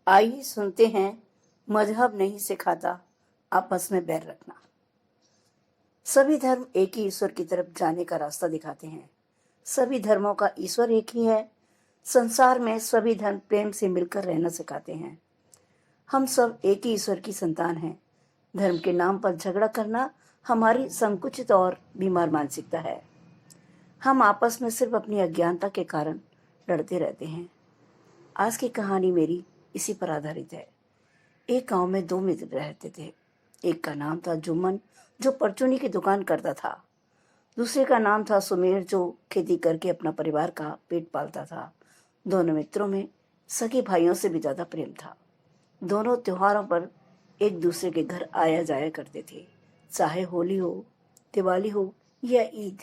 आइए सुनते हैं, मजहब नहीं सिखाता आपस में बैर रखना। सभी धर्म एक ही ईश्वर की तरफ जाने का रास्ता दिखाते हैं। सभी धर्मों का ईश्वर एक ही है। संसार में सभी धर्म प्रेम से मिलकर रहना सिखाते हैं। हम सब एक ही ईश्वर की संतान हैं। धर्म के नाम पर झगड़ा करना हमारी संकुचित और बीमार मानसिकता है। हम आपस में सिर्फ अपनी अज्ञानता के कारण लड़ते रहते हैं। आज की कहानी मेरी इसी पर आधारित है। एक गांव में दो मित्र रहते थे। एक का नाम था जुम्मन, जो परचूनी की दुकान करता था। दूसरे का नाम था सुमेर, जो खेती करके अपना परिवार का पेट पालता था। दोनों मित्रों में सगे भाइयों से भी ज्यादा प्रेम था। दोनों त्योहारों पर एक दूसरे के घर आया जाया करते थे, चाहे होली हो, दिवाली हो या ईद।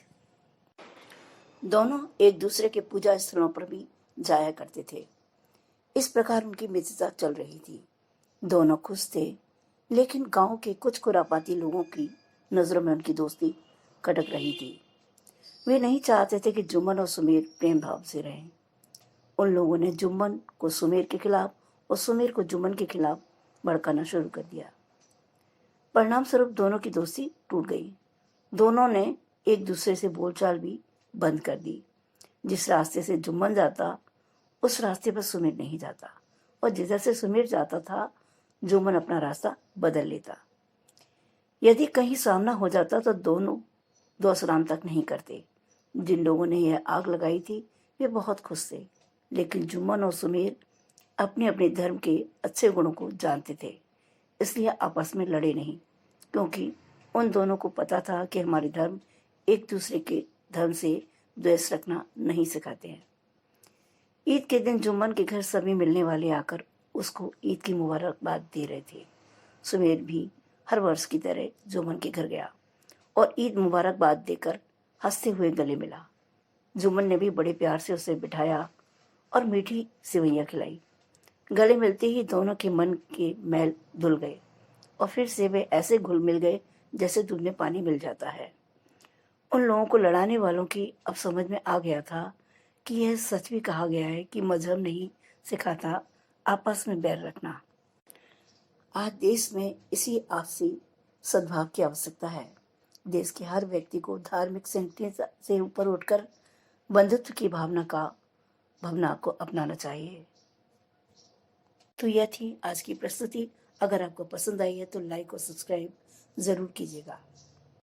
दोनों एक दूसरे के पूजा स्थलों पर भी जाया करते थे। इस प्रकार उनकी मित्रता चल रही थी। दोनों खुश थे, लेकिन गांव के कुछ खुरापाती लोगों की नजरों में उनकी दोस्ती कटक रही थी। वे नहीं चाहते थे कि जुम्मन और सुमेर प्रेम भाव से रहें। उन लोगों ने जुम्मन को सुमेर के खिलाफ और सुमेर को जुम्मन के खिलाफ भड़काना शुरू कर दिया। परिणाम स्वरूप दोनों की दोस्ती टूट गई। दोनों ने एक दूसरे से बोलचाल भी बंद कर दी। जिस रास्ते से जुम्मन जाता, उस रास्ते पर सुमेर नहीं जाता, और जिधर से सुमेर जाता था, जुम्मन अपना रास्ता बदल लेता। यदि कहीं सामना हो जाता तो दोनों दो सलाम तक नहीं करते। जिन लोगों ने यह आग लगाई थी वे बहुत खुश थे, लेकिन जुम्मन और सुमेर अपने अपने धर्म के अच्छे गुणों को जानते थे, इसलिए आपस में लड़े नहीं, क्योंकि उन दोनों को पता था कि हमारे धर्म एक दूसरे के धर्म से द्वेष रखना नहीं सिखाते हैं। ईद के दिन जुम्मन के घर सभी मिलने वाले आकर उसको ईद की मुबारकबाद दे रहे थे। सुमेर भी हर वर्ष की तरह जुम्मन के घर गया और ईद मुबारकबाद देकर हंसते हुए गले मिला। जुम्मन ने भी बड़े प्यार से उसे बिठाया और मीठी सेवइयां खिलाई। गले मिलते ही दोनों के मन के मैल धुल गए और फिर से वे ऐसे घुल मिल गए जैसे दूध में पानी मिल जाता है। उन लोगों को लड़ाने वालों की अब समझ में आ गया था कि यह सच भी कहा गया है कि मजहब नहीं सिखाता आपस में बैर रखना। आज देश में इसी आपसी सद्भाव की आवश्यकता है। देश के हर व्यक्ति को धार्मिक सेंटिमेंट से ऊपर उठकर बंधुत्व की भावना को अपनाना चाहिए। तो यह थी आज की प्रस्तुति। अगर आपको पसंद आई है तो लाइक और सब्सक्राइब जरूर कीजिएगा।